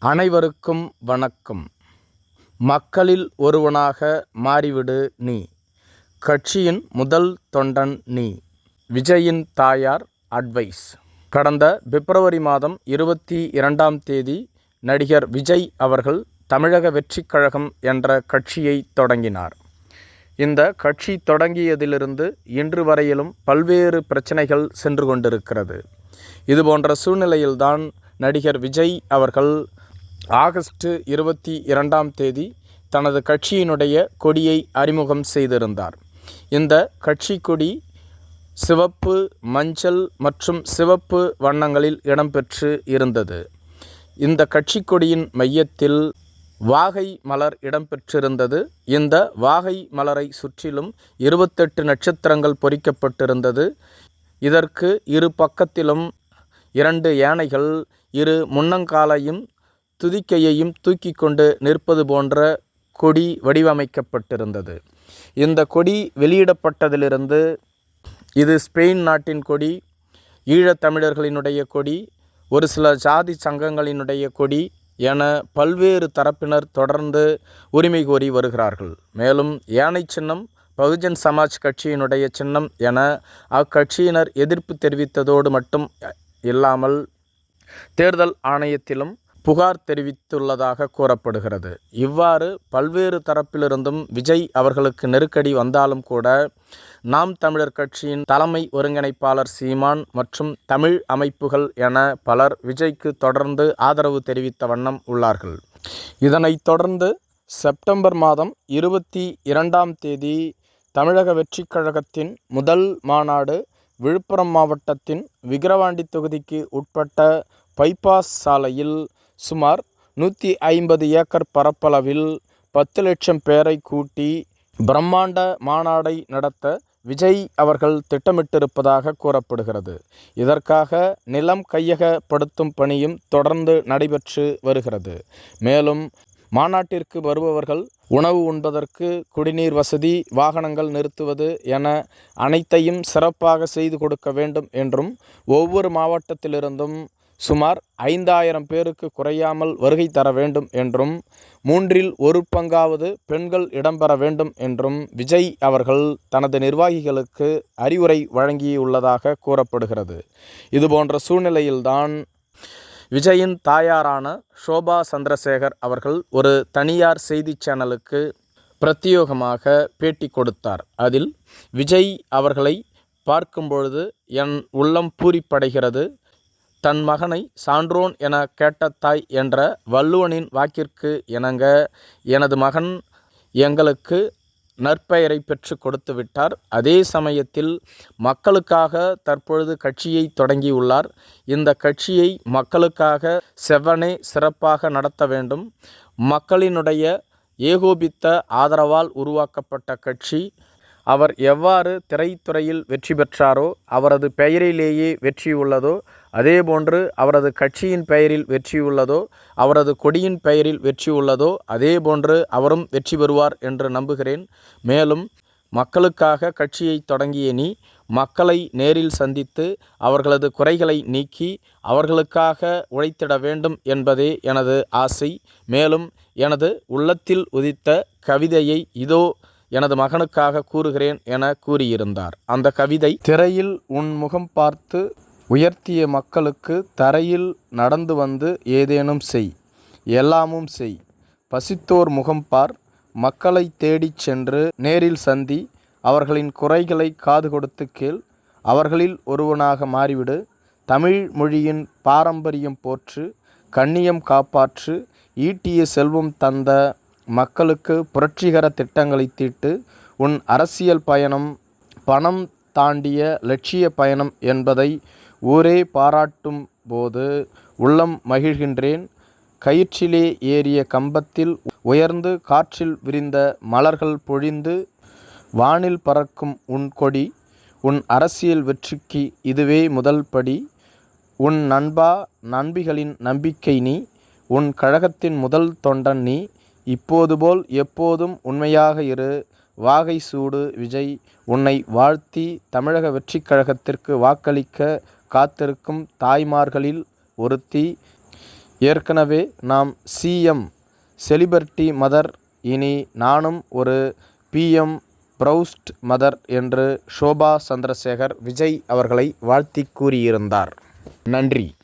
அனைவருக்கும் வணக்கம். மக்களில் ஒருவனாக மாறிவிடு நீ, கட்சியின் முதல் தொண்டன் நீ. விஜயின் தாயார் அட்வைஸ். கடந்த பிப்ரவரி மாதம் 22ஆம் தேதி நடிகர் விஜய் அவர்கள் தமிழக வெற்றிக் கழகம் என்ற கட்சியை தொடங்கினார். இந்த கட்சி தொடங்கியதிலிருந்து இன்று வரையிலும் பல்வேறு பிரச்சனைகள் சென்று கொண்டிருக்கிறது. இதுபோன்ற சூழ்நிலையில்தான் நடிகர் விஜய் அவர்கள் ஆகஸ்ட் 22ஆம் தேதி தனது கட்சியினுடைய கொடியை அறிமுகம் செய்திருந்தார். இந்த கட்சி கொடி சிவப்பு, மஞ்சள் மற்றும் சிவப்பு வண்ணங்களில் இடம்பெற்று இருந்தது. இந்த கட்சி கொடியின் மையத்தில் வாகை மலர் இடம்பெற்றிருந்தது. இந்த வாகை மலரை சுற்றிலும் 28 நட்சத்திரங்கள் பொறிக்கப்பட்டிருந்தது. இதற்கு இரு பக்கத்திலும் 2 யானைகள் இரு முன்னங்காலையும் துதிக்கையையும் தூக்கி கொண்டு நிற்பது போன்ற கொடி வடிவமைக்கப்பட்டிருந்தது. இந்த கொடி வெளியிடப்பட்டதிலிருந்து இது ஸ்பெயின் நாட்டின் கொடி, ஈழத்தமிழர்களினுடைய கொடி, ஒரு சில ஜாதி சங்கங்களினுடைய கொடி என பல்வேறு தரப்பினர் தொடர்ந்து உரிமை கோரி வருகிறார்கள். மேலும் யானை சின்னம் பகுஜன் சமாஜ் கட்சியினுடைய சின்னம் என அக்கட்சியினர் எதிர்ப்பு தெரிவித்ததோடு மட்டும் இல்லாமல் தேர்தல் ஆணையத்திலும் புகார் தெரிவித்துள்ளதாக கூறப்படுகிறது. இவ்வாறு பல்வேறு தரப்பிலிருந்தும் விஜய் அவர்களுக்கு நெருக்கடி வந்தாலும் கூட நாம் தமிழர் கட்சியின் தலைமை ஒருங்கிணைப்பாளர் சீமான் மற்றும் தமிழ் அமைப்புகள் என பலர் விஜய்க்கு தொடர்ந்து ஆதரவு தெரிவித்த வண்ணம் உள்ளார்கள். இதனைத் தொடர்ந்து செப்டம்பர் மாதம் 22ஆம் தேதி தமிழக வெற்றிக் கழகத்தின் முதல் மாநாடு விழுப்புரம் மாவட்டத்தின் விக்கிரவாண்டி தொகுதிக்கு உட்பட்ட பைபாஸ் சாலையில் சுமார் 150 ஏக்கர் பரப்பளவில் 10 லட்சம் பேரை கூட்டி பிரம்மாண்ட மாநாடை நடத்த விஜய் அவர்கள் திட்டமிட்டிருப்பதாக கூறப்படுகிறது. இதற்காக நிலம் கையகப்படுத்தும் பணியும் தொடர்ந்து நடைபெற்று வருகிறது. மேலும் மாநாட்டிற்கு வருபவர்கள் உணவு உண்பதற்கு குடிநீர் வசதி, வாகனங்கள் நிறுத்துவது என அனைத்தையும் சிறப்பாக செய்து கொடுக்க வேண்டும் என்றும், ஒவ்வொரு மாவட்டத்திலிருந்தும் சுமார் 5000 பேருக்கு குறையாமல் வருகை தர வேண்டும் என்றும், 1/3 பங்காவது பெண்கள் இடம்பெற வேண்டும் என்றும் விஜய் அவர்கள் தனது நிர்வாகிகளுக்கு அறிவுரை வழங்கியுள்ளதாக கூறப்படுகிறது. இதுபோன்ற சூழ்நிலையில்தான் விஜயின் தாயாரான ஷோபா சந்திரசேகர் அவர்கள் ஒரு தனியார் செய்தி சேனலுக்கு பிரத்யேகமாக பேட்டி கொடுத்தார். அதில் விஜய் அவர்களை பார்க்கும்பொழுது என் உள்ளம் பூரிப்படைகிறது. தன் மகனை சான்றோன் என கேட்ட தாய் என்ற வள்ளுவனின் வாக்கிற்கு இணங்க எனது மகன் எங்களுக்கு நற்பெயரை பெற்று கொடுத்து விட்டார். அதே சமயத்தில் மக்களுக்காக தற்பொழுது கட்சியை தொடங்கியுள்ளார். இந்த கட்சியை மக்களுக்காக செவ்வனே சிறப்பாக நடத்த வேண்டும். மக்களினுடைய ஏகோபித்த ஆதரவால் உருவாக்கப்பட்ட கட்சி. அவர் எவ்வாறு திரைத்துறையில் வெற்றி பெற்றாரோ, அவரது பெயரிலேயே வெற்றி உள்ளதோ, அதேபோன்று அவரது கட்சியின் பெயரில் வெற்றி உள்ளதோ, அவரது கொடியின் பெயரில் வெற்றி உள்ளதோ, அதேபோன்று அவரும் வெற்றி பெறுவார் என்று நம்புகிறேன். மேலும் மக்களுக்காக கட்சியை தொடங்கிய நீ மக்களை நேரில் சந்தித்து அவர்களது குறைகளை நீக்கி அவர்களுக்காக உழைத்திட வேண்டும் என்பதே எனது ஆசை. மேலும் எனது உள்ளத்தில் உதித்த கவிதையை இதோ எனது மகனுக்காக கூறுகிறேன் என கூறியிருந்தார். அந்த கவிதை: திரையில் உன் முகம் பார்த்து உயர்த்திய மக்களுக்கு தரையில் நடந்து வந்து ஏதேனும் செய், எல்லாமும் செய். பசித்தோர் முகம் பார், மக்களை தேடிச் சென்று நேரில் சந்தி, அவர்களின் குறைகளை காது கொடுத்து கேள், அவர்களில் ஒருவனாக மாறிவிடு. தமிழ் மொழியின் பாரம்பரியம் போற்று, கண்ணியம் காப்பாற்று, ஈட்டிய செல்வம் தந்த மக்களுக்கு புரட்சிகர திட்டங்களை தீட்டு. உன் அரசியல் பயணம் பணம் தாண்டிய லட்சிய பயணம் என்பதை ஊரே பாராட்டும் போது உள்ளம் மகிழ்கின்றேன். கயிற்றிலே ஏறிய கம்பத்தில் உயர்ந்து காற்றில் விரிந்த மலர்கள் பொழிந்து வானில் பறக்கும் உன் கொடி. உன் அரசியல் வெற்றிக்கு இதுவே முதல் படி. உன் நண்பா நண்பிகளின் நம்பிக்கை நீ, உன் கழகத்தின் முதல் தொண்டன் நீ. இப்போது போல் எப்போதும் உண்மையாக இரு. வாகை சூடு விஜய். உன்னை வாழ்த்தி தமிழக வெற்றிக் கழகத்திற்கு வாக்களிக்க காத்திருக்கும் தாய்மார்களில் ஒருத்தி. ஏற்கனவே நாம் சிஎம் செலிபிரிட்டி மதர், இனி நானும் ஒரு பிஎம் ப்ரௌஸ்ட் மதர் என்று ஷோபா சந்திரசேகர் விஜய் அவர்களை வாழ்த்தி கூறியிருந்தார். நன்றி.